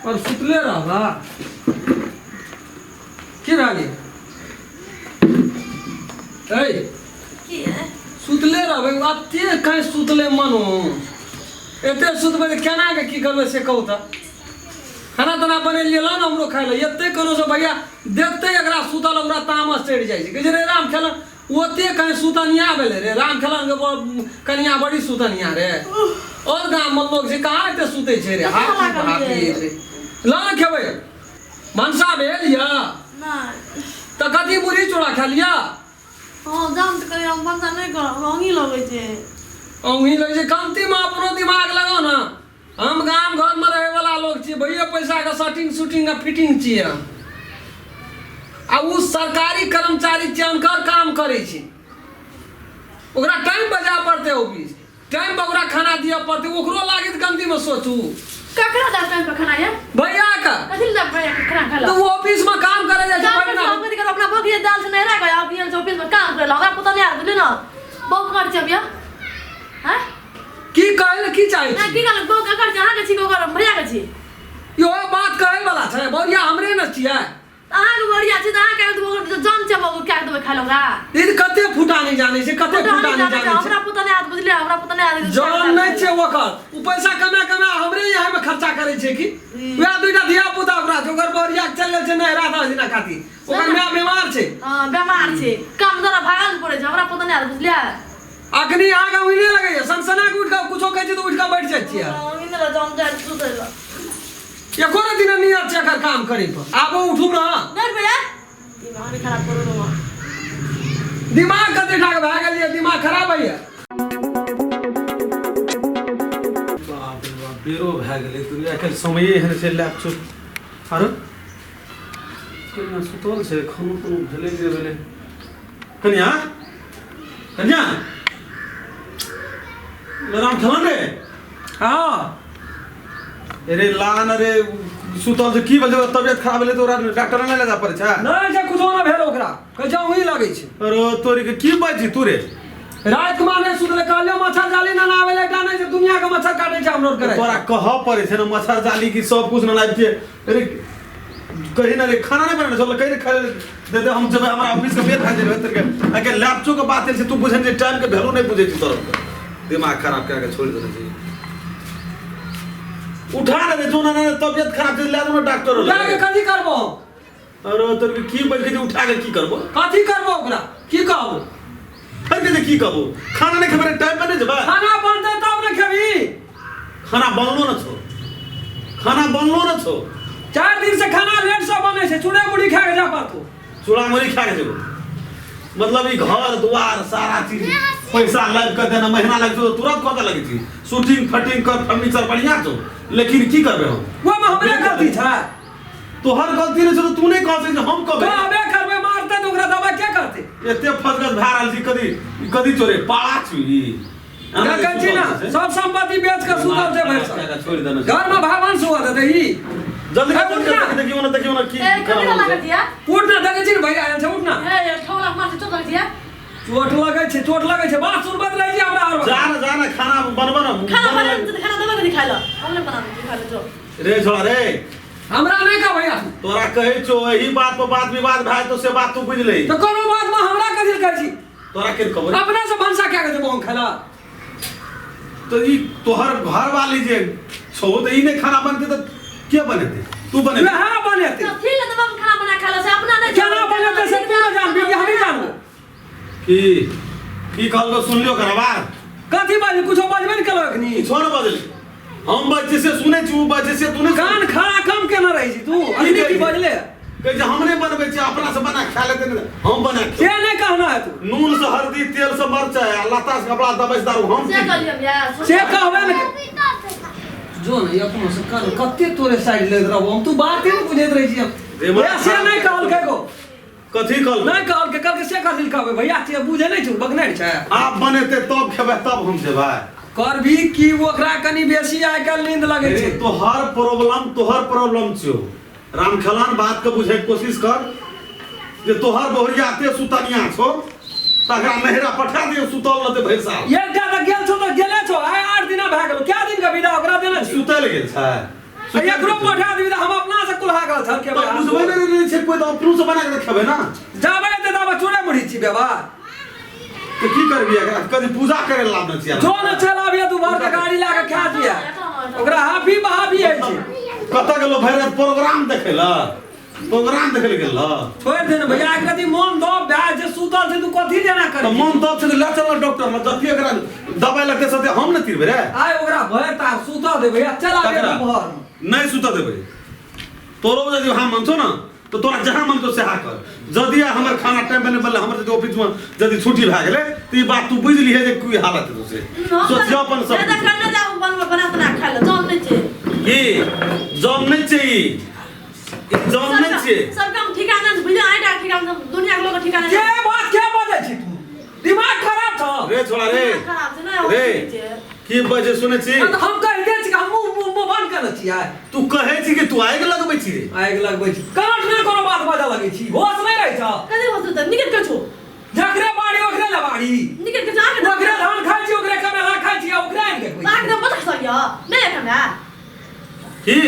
और सुतले रहला की भागी सुतले रहबे अते कहीं सुतले मन एते सुतबे केना के की करबे से कहू त खाना तना बनेलिए ला हमरो खाइ ले एते कोनो से भैया देखते एकरा सुतल हमरा तामस चढ़ जाय छै जे रे राम खेलन ओते कहीं सुतनिया भेले रे राम खेलन के कनिया बड़ी सुतनिया रे और गांव में लोग से कहां एते सुते छै रे हाथी रे ला खेबै मनसा भेल या नहीं त कथी मुरही चूड़ा खा लिया हां जाम त करे हम बनसा नहीं कर अंगी लगे छै अंगी लगे छै कमती में अपनो दिमाग लगाओ ना हम गांव घर में रहे वाला लोग छी भैया पैसा का सेटिंग शूटिंग का फिटिंग छी आ उ सरकारी कर्मचारी जानकर काम करे छी ओकरा टाइम बजा पड़ते ऑफिस टाइम पर ओकरा खाना दिया पड़ते ओकरो लागित गंदी में सोचू ककरा दा टाइम पे खाना है भैया का कथि दा भैया के खाना खा लो तो ऑफिस में काम करे जाय छै काम कर अपना बगिया दाल से नहीं रह गया अब ये ऑफिस में काम करे लगा पता नहीं आ गेलै ना बहुत कर छै भैया हैं की कहले की चाहि ना की कहले बहुत कर छै अहाँ के छी ओकर भैया के छी यो बात कहे वाला छै भैया हमरे न छियै अहाँ के बढ़िया छै अहाँ के तो जान छै वो क्या देबे खा लूंगा ई कते फुटा नहीं जाने छै कते फुटा नहीं जाने छै हमरा पता नहीं आ बुझले हमरा पता नहीं आ जान नहीं छै ओकर उ पैसा कमा हमरे यहाँ में खर्चा करे छै कि वह दुइटा धिया पुता ओकरा जोगर बढ़िया चल छै नहीं रात दिन खाती ओकर मां बीमार छै हां बीमार छै काम जरा भागल पड़े छै हमरा पता नहीं आ बुझले अखनी आगा उइने लगे छै सनसना के उठ के कुछो कहै छै तो उठ के बैठ जाइ छियै इने जाम जाय सुतैला एको दिन नियत छै कर काम करे पर आबो उठू ना नहीं भैया दिमाग खराब करो ना दिमाग कते ठाक भ गेलिए दिमाग खराब है बाप रे बाप बेरो भ गेले तू आखिर समय एहन से लैप छु आरो कन्या सुतल छै खानो कोनो भेले जे भेले कन्या कन्या राम खेलन रे हां अरे लान रे सुतल से की बजे तबियत खराब भेले तो डॉक्टर ने ले जा पड़े छै नहीं जे कुछो ना भेल ओकरा कह जा ओही लागे छै अरे तोरी के की बाजी तू रे रात में ने सुतले कहलियो मच्छर जाली ना आवेले एकटा नहीं जे दुनिया के मच्छर काटे छै हमरो करे तोरा कह पड़े छै ना मच्छर जाली की सब कुछ ना लाइब के अरे कहीं ना रे खाना नहीं बनाने चल कहीं खा दे दे हम जब हमारा ऑफिस का बेर खा दे तेरे के आके लैपटॉप के बात से तू बुझे जे टाइम के वैल्यू नहीं बुझे छी तोरा दिमाग खराब करके छोड़ देना चाहिए उठा रे जो ना तबियत खराब छै ले दो डॉक्टर ला के कथि करबो अरे तोर के की बज के उठा के की करबो कथि करबो ओकरा की कहबो फिर के की कहबो खाना नहीं खबरे टाइम पे नहीं जबा खाना बनते तब ना खेबी खाना बनलो न छो खाना बनलो न छो 4 दिन से खाना लेट से बने छै चूड़ा मुड़ी खा के जा पातो चूड़ा मुड़ी खा के जेबो मतलब ई घर द्वार सारा चीज पैसा लग के देना महीना लग जो तुरंत कत लगे छी शूटिंग फटिंग कर फर्नीचर बढ़िया छो लेकिन की करबे हम वो में हमरे गलती छै तोहर गलती नहीं छो तू नहीं कह सके हम कहबे कहबे करबे मारते तो ओकरा दबा क्या करते एते फसगत भा रहल छी कदी चोरे पाछ ई कहै ना सब संपत्ति बेच के सुतल छै भैंस छोड़ देना घर में भगवान सुआ दे ही जल्दी देखियो ना की कथि लगे दिया उठ ना देखे छी भैया आयल छै उठ ना ए ठोला मार चोट लगे दिया चोट लगे छै बात सुन बदलै छी हमरा जा ना खाना बनबो ना खाना दबा के खा लो हमने बना के खा लो जो रे छोड़ा रे हमरा नहीं का भैया तोरा कहै छो एही बात पर बात विवाद भाई तो से बात तू बुझ ले तो कोनो बात में हमरा कथि कहै छी तोरा के खबर अपना से भंसा क्या के देबो हम खाना तो ई तोहर घर वाली जे छो तो ई नहीं खाना बनते तो के बनेते तू बने हां बनेते तो ठीक है तब हम खाना बना खा लो से अपना नहीं खाना बनेते से तू ना जान भी हम ही जानबो की कहलको सुन लियो करबा कथि बाजी कुछो बजबे न केलो अखनी छोड़ बजली हम बच्चे से सुने छी बच्चे से तूने कान खड़ा कम केना रही छी तू अखनी की बजले कह जे हमने बनबे छी अपना से बना खा लेते हम बना के नहीं कहना है तू नून से हल्दी तेल से मिर्चा लता से कपड़ा दबे दारू हम से कह लियो यार से कहबे न जो नहीं अपनो से कर कते तोरे साइड ले रहबो हम तू बाते नहीं बुझैत रही छी से नहीं कहल के को कथि कहल नहीं कहल के से कथि कहबे भैया से बुझे नहीं छु बगनै छै आप बनेते तब खेबे तब हम जेबै कर भी की ओकरा कनी बेसी आइ काल नींद लगे छै तोहर प्रॉब्लम छौ राम खलान बात के बुझे के कोशिश कर जे तोहर बोहरिया ते सुतनिया छौ तकरा नहरा पठा दियो सुतल नते भैसा एक टा गेल छौ त गेले छौ आइ 8 दिन भए गेल क्या दिन के विदा ओकरा देना सुतल गेल छै एकरो पठा देबी त हम अपना से कुल्हा गल छल के तो बुझबै नै छै कोइ त अपनो से बना के खेबै ना जाबै त दाबा चोरे मुड़ी छी बेबा तो की करबी एकरा कदी पूजा करे ला न छिया जो न चलाबिया तू भर के गाड़ी ला के खा दिया ओकरा हाफी बहाबी है छै कत गेलो भैर प्रोग्राम देखेला प्रोग्राम देखे गेल छोड़ दे न भैया एकरती मन दो ब्याह जे सुतल छै तू कथि जेना कर तो मन दब छै ले चल डॉक्टर में जति एकरा दवाई लगते सते हम न तिरबे रे आय ओकरा भर ता सुता दे भैया चला दे भर नहीं सुता देबे तोरो यदि हम मन छो न तो तोरा जहां मन तो सेहा कर जदि हमर खाना टाइम बने बल्ले हमर जदि ऑफिस में जदि छुट्टी भ गेले त ई बात तू बुझ लिहे जे कोई हालत है तुसे सोच अपन सब दादा खाना जाओ बना तना खा ले जम नहीं छे की जम नहीं छै जम नहीं छै सब काम ठिकाना से बुझा आइटा ठिकाना दुनिया के लोग ठिकाना के बात के बजे छी तू दिमाग खराब छ रे छोड़ा रे खराब छै ना रे की बजे सुने छी हम कह दे छी हम मुंह बंद कर छी यार तू कहे छी कि तू आग लगबै छी रे आग लगबै छी काट ने कोनो बात बजा लगै छी होश नहीं रहै छ कदे होस त निकल के छो जकरे बाड़ी ओकरे लबाड़ी निकल के जाके ओकरे धान खाइ छी ओकरे कमेला खाइ छी ओकरे आनि के लाग दे पता सरिया नहीं कमे की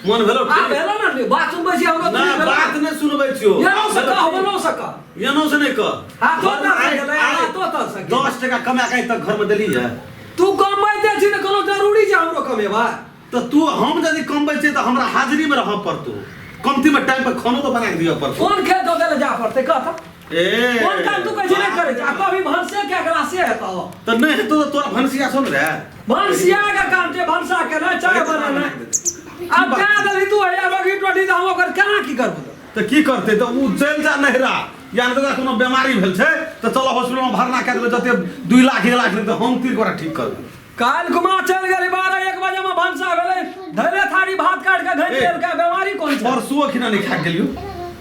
मन भेलो आ भेलो न बात सुनबै छी हमरो ना बात नहीं सुनबै छियो ये नो सका हम नो सका ये नो से नहीं कर हां तो ता सके आ तो ता सके 10 टका कमा के तक घर में देली है तू कमाई दे छी त कोनो जरूरी छै हमरो कमेबा तो तू हम यदि कमबै छै त हमरा हाजिरी में रह पड़तो कमती में टाइम पर खानो तो बना के दियो पड़तो कौन खेत दो देले जा पड़ते कह ए कौन काम तू कैसे नहीं करे आ कभी भंसे के अगला से है तो नहीं है तो तोरा भनसिया सुन रे भंसिया का काम छै भंसा के ना चाय बनाना अब क्या दली तू है लगी टोटी त हम ओकर केना की करबो तो की करते तो उ चल जा नहरा या न तो कोनो बीमारी भेल छै तो चलो हॉस्पिटल में भरना कर देबे जते 2 लाख 1 लाख तो हम तीर कोरा ठीक कर काल कुमा चल गेली 12-1 बजे में भंसा भेले धैले थारी भात काट के घंटे के बीमारी कोन छै परसुओ खिना नहीं खा गेलियो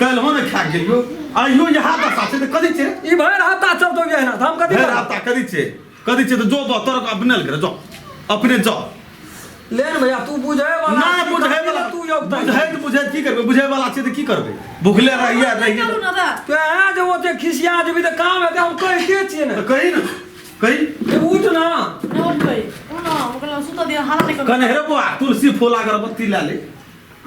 कल हो नहीं खा गेलियो आइयो यहाँ दशा छै तो कदी छै ई भर हफ्ता चलतो गए ना हम कदी भर हफ्ता कदी छै तो जो तोर अपने करे जो अपने जो लेन भैया तू बुझे वाला ना बुझे वाला तू योगदान बुझे की करबे बुझे वाला छै तो की करबे भूखले रहिए तो है जो ओते खिसिया जबी त काम है हम कह के छिए ना तो कही ना कही उठ ना नोट भाई ना ओकरा सुता दे हाला नहीं कर कने रे बुआ तुलसी फूल अगरबत्ती ला ले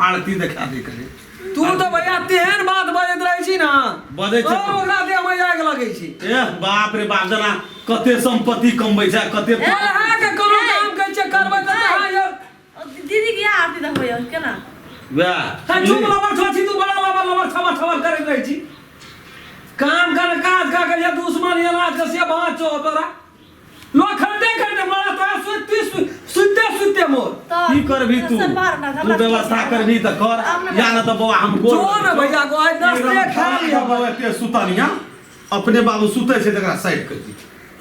आरती देखा दे करे तू तो भैया तेहन बात बजत रहै छी ना बजै छै ओकरा दे हम आग लगै छी ए बाप रे बाप जना कते संपत्ति कमबै छै कते है के कोनो काम कहै छै करबै त हां यार दीदी की आरती देखबै यार केना वा ता चुप लबर छोची तू बड़ा लबर छवा छवा करैत रहै छी काम कर काज का के दुश्मन इलाज के से बात छो तोरा लोग खड़े मारा तो सुते मोर की करबी तू तू व्यवस्था करबी त कर या न त बाबा हम जो न भैया को आज 10 ले खा लिया बाबा के सुतनिया अपने बाबू सुते छै तकरा साइड कर दी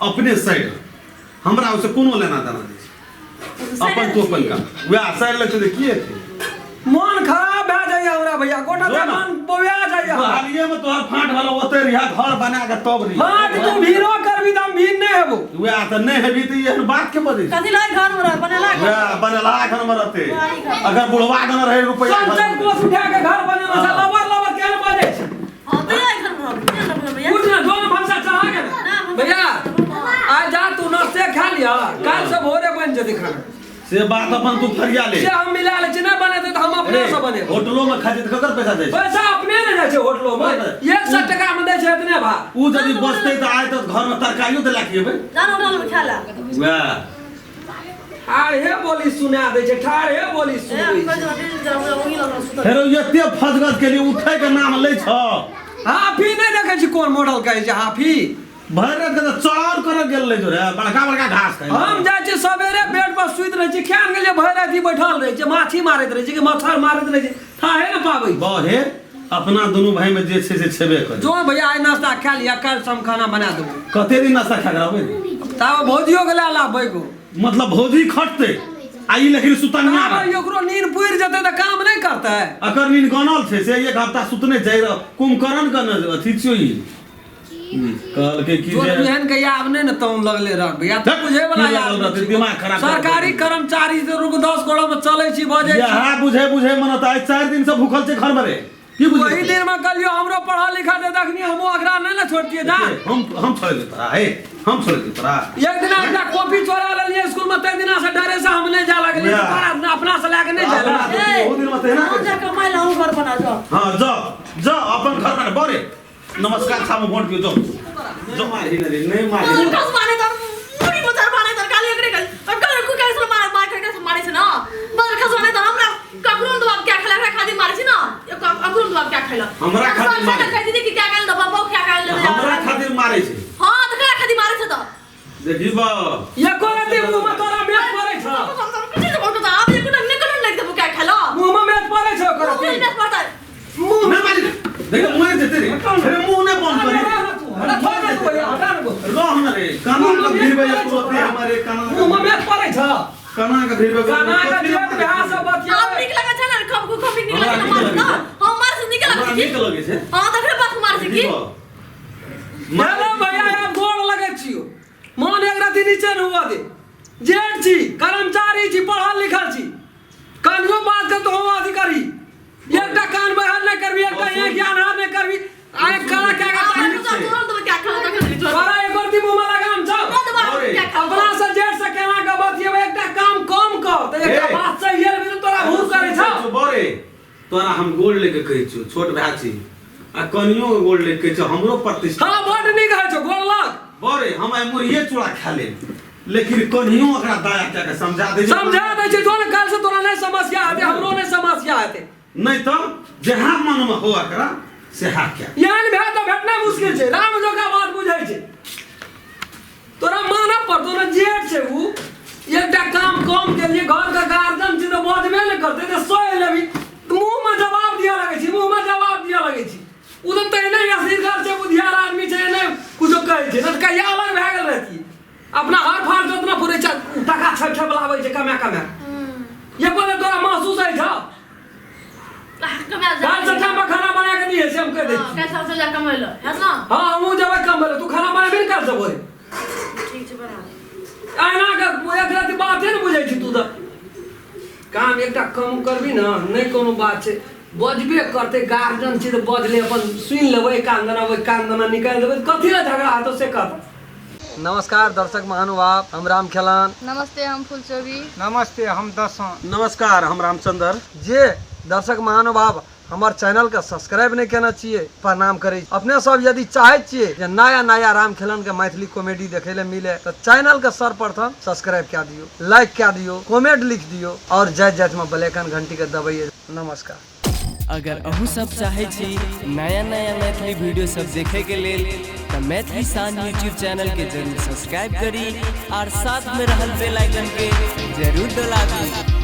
अपने साइड हमरा उसे कोनो लेना देना दे अपन तो अपन का वे साइड लगते की हेते मन खराब भ जाय हमरा भैया कोटा से मन बोया जाय हालिए में तोहर फाट वाला ओते रिहा घर बना के तब री हां तू भीरो करबी त हम भीर नहीं हेबो वे त नहीं हेबी त एहन बात के बजे कथि लाई घर में बनेला वे बनेला घर में रहते अगर बुढ़वा गन रहे रुपया चल कोस उठा के घर बनेला से लबर केन बजे छै हां तो लाई घर में भैया उठ ना दोनों भंसा चढ़ा के ना भैया आज जा तू नाश्ते खा लिया कल से भोरे बन जदी खाना से बात अपन तू फरिया ले से हम मिला ले ना बने तो हम अपने से बने होटलों में खाते तो ककर पैसा दे पैसा अपने ने जाय छै होटलो में 100 टका में दे छै इतने भा उ यदि बचते त आए तो घर में तरकारियो देला खिएबे जान होटल में खाला वाह ठाढ़े बोली सुना दे छै ठाढ़े बोली सुन फेरो एते फजगत के लिए उठे के नाम ले छ हाफी नहीं देखे छी कोन मॉडल कहै छै हाफी भरे के चौर कर गेल ले जो रे बड़का बड़का घास खाइ हम जाय छी सवेरे बेड पर सुइत रह छी खान गेलिए भरि राति बैठल रह छी माछी मारैत रह छी कि मच्छर मारैत रह छी थाहे न पाबै बहे अपना दोनों भाई में जे छै से छेबे करे जो भैया आई नाश्ता खा लिया कल हम खाना बना देबो कते दिन नाश्ता खा रहबे तब भौजियो के ला लाबै गो मतलब भौजी खटते आई लेकिन सुतनिया अब एकरो नींद पुर जते त काम नहीं करते अकर नींद गनल छै से एक हफ्ता सुतने जाय कुंभकर्ण का अथी छियो ई कल के की जो बिहान के याद नहीं न तौन लगले रह भैया त बुझे वाला याद दिमाग खराब सरकारी कर्मचारी से रुक 10 गोड़ा में चलै छी बजे यहां बुझे मन त आज 4 दिन से भूखल छै घर में रे की बुझे वही दिन में कलियो हमरो पढ़ा लिखा दे देखनी हम अगरा नहीं न छोड़तिए जा हम छोड़ दे तोरा हे हम छोड़ दे तोरा एक दिन एकटा कॉपी चोरा ले लिए स्कूल में तै दिना से डरे से हम नहीं जा लगलिए तोरा अपना से लेके नहीं जाला कहते ना जा कमाई लाऊं घर बना जाओ। हाँ जा अपन घर में बोरे नमस्कार सामू वोट दियो जो मारी नहीं मारी कस माने तो मुड़ी बजार माने तो काली एकरे गल कल को कैसे मार के मारे छ ना बजार खस माने तो हमरा ककरून दबाव क्या खेला खादी मारे छ ना ककरून दबाव क्या खेला हमरा खातिर मारे कह दी कि क्या काल दबाव क्या काल हमरा खातिर मारे छ हां तो क्या खादी मारे छ तो देखी बा ये कोराती मुंह में तोरा मेच पड़े छ किसी बोल तो आप ये को निकल लग दे क्या खेला मुंह में मेच पड़े छ कोराती मुंह में पड़ता मुंह नहीं मारी देख मुंह देते रे अरे मुंह ने बंद कर अरे थोड़ा तो हटा रो रोहन रे काना का भीड़ भैया पुरोते हमारे काना मुंह में मेच पड़े छ काना का भीड़ भैया काना का जेट में हां सब बतिया आप निकल का चला खप को खप निकल का मार ना हम मार से निकल का निकल लगे छे हां तो फिर बात मार से की हेलो भैया आप गोड़ लगे छियो मान एक राती नीचे न हुआ दे जेठ छी कर्मचारी छी पढ़ल लिखल छी कानियो बात के तो हम अधिकारी एकटा कान बहाल न करबी एकटा एक ज्ञान हाथ न करबी आए काला क्या तो क्या खेला तो तोरा एक गोरती मुंह में लगाम छ अपना से जेठ से केना के बतियब एकटा काम कम कर त एकटा बात सही है भी तोरा भूल करे छ बोरे तोरा हम गोल्ड लेके कहै छु छोट भाई छी आ कनियो गोल्ड लेके कहै छु हमरो प्रतिष्ठा हां बड नीक है छ गोड़ लग बोरे हम आई मुर्गे चूड़ा खा ले लेकिन कनियो ओकरा दया क्या के समझा दे छै जो काल से तोरा नहीं समस्या आते हमरो नहीं समस्या आते नहीं तो जहां मन में होआ करा से हा क्या यान भे तो भेटना मुश्किल छै राम जो का बात बुझै छै तोरा माना पड़तो ना जेठ छै उ एकटा काम कम के लिए घर का गार्जियन छी तो बजबे नहीं करते तो सोए लेबी मुंह में जवाब दिया लगे छी मुंह में जवाब दिया लगे छी उ तो तै नहीं असली घर से बुधियार आदमी छै नहीं कुछो कहै छै न कहिया अलग भए गेल रहती अपना हर फार जोतना पूरे टका छठ बलाबै छै कमे ये बोले तोरा महसूस है छ काल से हम खाना बना के दिए से हम कह दे कैसा से जा कमैलो है ना हां हम जब कमैलो तू खाना बना भी कर सकबो ठीक छै बना आना का एक रात बात है न बुझै छी तू त काम एकटा कम करबी न नहीं कोनो बात छै बजबे करते गार्जियन छी त बजले अपन सुन लेबै कांदना निकाल देबै कथि ला झगड़ा हातो से कर नमस्कार दर्शक महानुभाव हम राम खेलान नमस्ते हम फुलचोरी नमस्ते हम दसन नमस्कार हम रामचंद्र जे दर्शक महानुभाव हमार चैनल का सब्सक्राइब नहीं करना चाहिए प्रणाम करे अपने सब यदि चाहे छिए जे नया राम खेलन के मैथिली कॉमेडी देखे ले मिले तो चैनल के सर्वप्रथम सब्सक्राइब क्या दियो लाइक क्या दियो कमेंट लिख दियो और जय में बेलैकन घंटी के दबाइए नमस्कार अगर अहू सब चाहे छी नया मैथिली वीडियो सब देखे के लेल तो मैथिली साँझ यूट्यूब चैनल के जरूर सब्सक्राइब करी और साथ में रहल बेल आइकन के जरूर दबाबी।